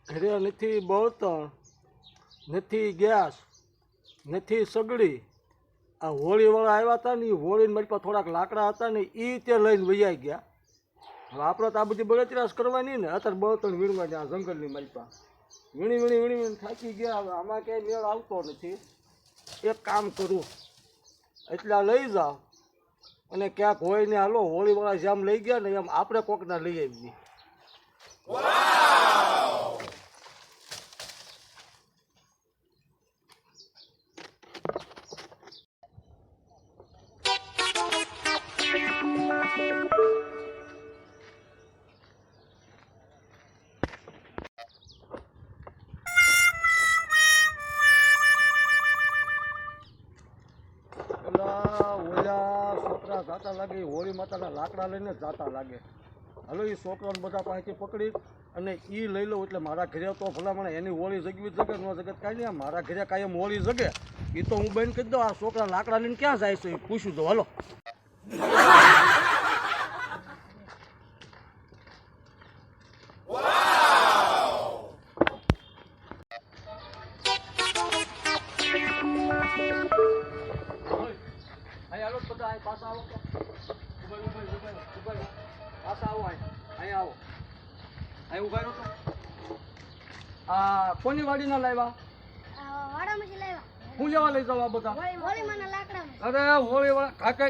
ઘરે નથી બળતણ, નથી ગેસ, નથી સગડી. આ હોળીવાળા આવ્યા હતા ને, એ હોળીને મારી પાસે થોડાક લાકડા હતા ને, એ તે લઈને વૈયા ગયા. હવે આપણે તો આ બધી બળતરાશ કરવાની ને, અત્યારે બળતણ વીણવા આ જંગલની મારી પાસે વીણી વીણી વીણી વીણી થાકી ગયા. હવે આમાં ક્યાંય મેળ આવતો નથી. એક કામ કરું, એટલા લઈ જાઓ અને ક્યાંક હોય ને હાલો હોળીવાળા જેમ લઈ ગયા ને એમ આપણે કોકના લઈ આવીએ. છોકરા જાતા લાગે હોળી માતાના લાકડા લઈને જાતા લાગે. હાલો એ છોકરાને બધા પાસેથી પકડી અને એ લઈ લો એટલે મારા ઘરે તો ભલામણ એની હોળી જગવી જગે ન જગે કાંઈ નહીં. મારા ઘરે કાયમ હોળી જગે એ તો હું બેન કહી દઉં. આ છોકરા લાકડા લઈને ક્યાં જાય છે એ પૂછું દઉં. હાલો બધા પાછા આવો, પાછા આવો, અહીંયા આવો, અહીં ઉભા રહો. આ કોની વાડીના લાવ્યા? હું લેવા લઈ જાવ આ બધા? અરે હોળી વાળા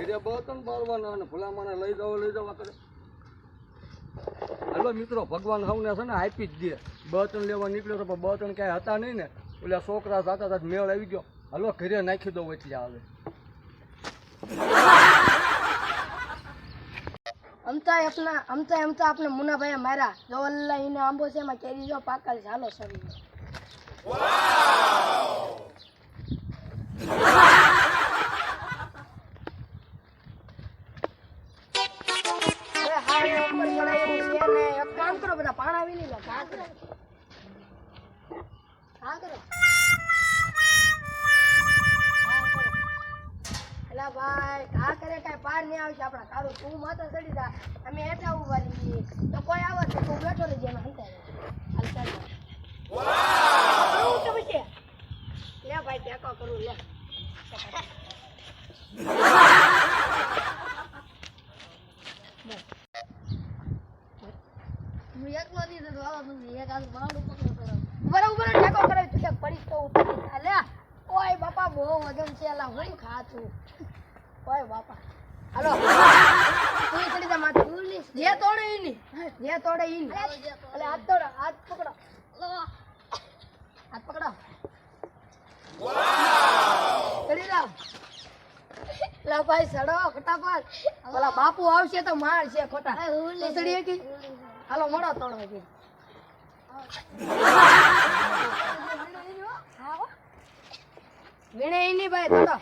કઈ બળતણ બાળવાના અને ભલામાને લઈ જવા કરે. હાલો મિત્રો, ભગવાન સૌને છે ને આપી જ દે. બળતણ લેવા નીકળ્યો તો પણ બળતણ કાંઈ હતા નહીં ને, ઓલા છોકરા જતા હતા મેળ આવી ગયો. હાલો ઘરે નાખી દઉં એટલે આવે. અમતા આપણે મુનાભાઈ માર્યા જો અલ્લાહ એને આંબો છે એમાં કેરી જો પાકલ છે. હાલો સરી કામ કરો, બધા પાણા વીણી લો. ઘા કરો, ઘા કરો. એલા ભાઈ, ઘા કરે કઈ પાર નહીં આવશે આપડા. કાળું તું માથે ચડી જા, અમે હેઠા ઉભા રહીએ તો કોઈ આવે તો તું બેઠો રહેજે. એમાં હંતાય લે ભાઈ, ટેકો કરું લે. બરાબર ટેકો કરે તું પડી તો લે. ઓય બાપા બહુ વજન છે. એલા હું ખાતું ઓય બાપા. હાલો તું ચડી જા માથે. જે તોડે ઈની, જે તોડે ઈની. એટલે હાથ તોડો, હાથ પકડો, હાથ પકડો. ચડી જાવ. લા ભાઈ સડો ફટાફટ. ઓલા બાપુ આવશે તો માર છે ખોટા. ચડી કે હાલો મોડો તોડો કે વીણે ઈની ભાઈ તોડો.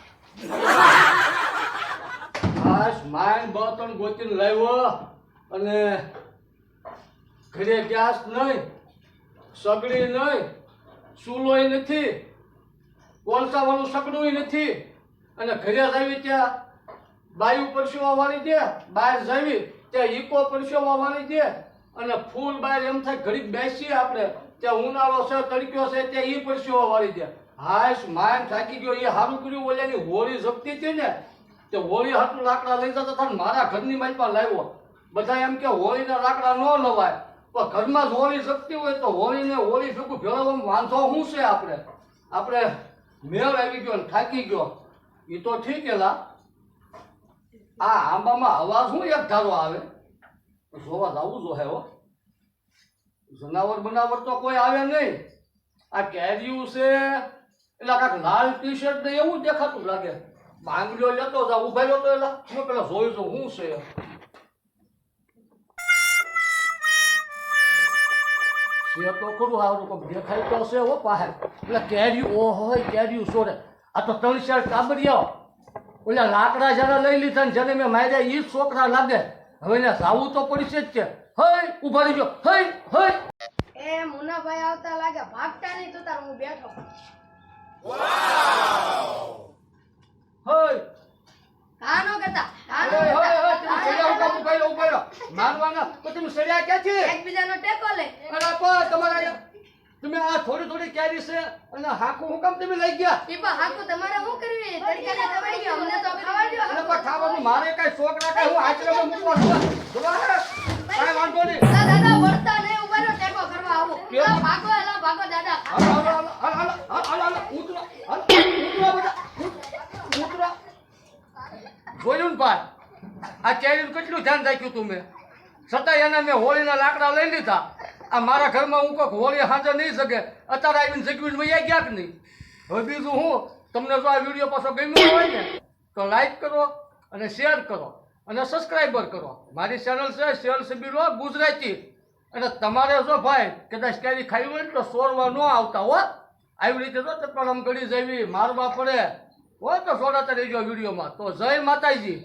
બસ માઈન બળતણ ગોતીને લાવ્યો અને ઘરે ગેસ નહીં, સગડી નહીં, ચૂલોય નથી, કોલસા વાળું સગડું નથી. અને ઘરે આવી ત્યાં બાયુ પરસેવા વાળી દે, બહાર જાવી ત્યાં ઈકો પરસેવા વાળી દે અને ફૂલ બહાર એમ થાય ઘડીક બેસીએ આપણે ત્યાં ઉનાળો છે, તડક્યો છે, ત્યાં ઈ પરસેવા વાળી દે. હાશ માઈન થાકી ગયો. એ સારું કર્યું ઓલાની હોળી જપતી હતી ને તે હોળી હાટું લાકડા લઈ જતા હતા. મારા ઘરની મારી પાસે લાવ્યો. બધા એમ કે હોળીના લાકડા ન લવાય, પણ ઘરમાં જ હોળી જપતી હોય તો હોળીને હોળી ભેગું ભેળવવામાં વાંધો શું છે? આપણે મેળ આવી ગયો ને થાકી ગયો એ તો ઠીક. એલા આ આંબામાં અવાજ શું એક ધારો આવે? જોવા જવું જો હે. જનાવર બનાવર તો કોઈ આવે નહીં. આ કેરીયું છે એટલે કાંઈક લાલ ટી શર્ટ ને એવું દેખાતું લાગે. બાંગડીઓ લેતો જા ઉભા રહ્યો તો એલા મેં પેલા જોયું તો શું છે. છે તો ખરું આવડું કોક દેખાય તો છે હો પાસે. એટલે કેરીયું ઓહો કેરીયું સોરે. આ તો 3-4 કાબરિયા ઓલા લાકડા જરા લઈ લીધા ને જેને મેં માર્યા ઈ જ છોકરા લાગે. હવે ને જાવું તો પડશે જ છે. હઈ ઉભા રહીજો. હઈ હઈ એ મુનાભાઈ આવતા લાગે ભાગતા નહીં તું તાર હું બેઠો હઈ કાનો કરતા કાનો હઈ હઈ કરતા તમે સળિયા ઉભા રહ્યો ઉભા રહ્યો. મારવાના તો તમે સળિયા ક્યાંથી? એકબીજાનો ટેકો લે અરે પણ તમારા તમે આ થોડી કેરી છે અને હાકું હું કામ તમે લઈ ગયા? ટીપા હાકુ તમારે શું કરવી તડકાને દવાઈ ગયો અમને તો ખાવા દ્યો અને પણ ખાવાનું મારે કઈ શોખ ના કઈ હું આચરામાં મૂકવા છું. જોવા હે કાંઈ વાંધો નહીં. દાદા વળતા નહીં ઉભા રહ્યો ટેકો કરવા આવો કેમ? ભાગો દાદા હાલો હાલો હાલો હાલો હાલો હાલો ઉતરો હાલો ઉતરો બેટા ઉતરો. જોયું ને ભાઈ આ કેરીનું કેટલું ધ્યાન રાખ્યું તું મેં. છતાંય એને મેં હોળીના લાકડા લઈ લીધા. આ મારા ઘરમાં હું કોઈક હોળી હાજર નહીં શકે અત્યારે આવીને જગવીને વૈયા ગયા કે નહીં. હવે બીજું હું તમને જો આ વિડીયો પાછો ગમ્યો હોય ને તો લાઈક કરો અને શેર કરો અને સબસ્ક્રાઈબર કરો. મારી ચેનલ છે શેર સબીરો ગુજરાતી. અને તમારે જો ભાઈ કદાચ કેરી ખાવી હોય ને તો સોરવા ન આવતા હો. આવી રીતે જો ચપ્પલ આમ ગળી જવી મારવા પડે હોય તો જોડાતા રહીજો વિડીયોમાં. તો જય માતાજી.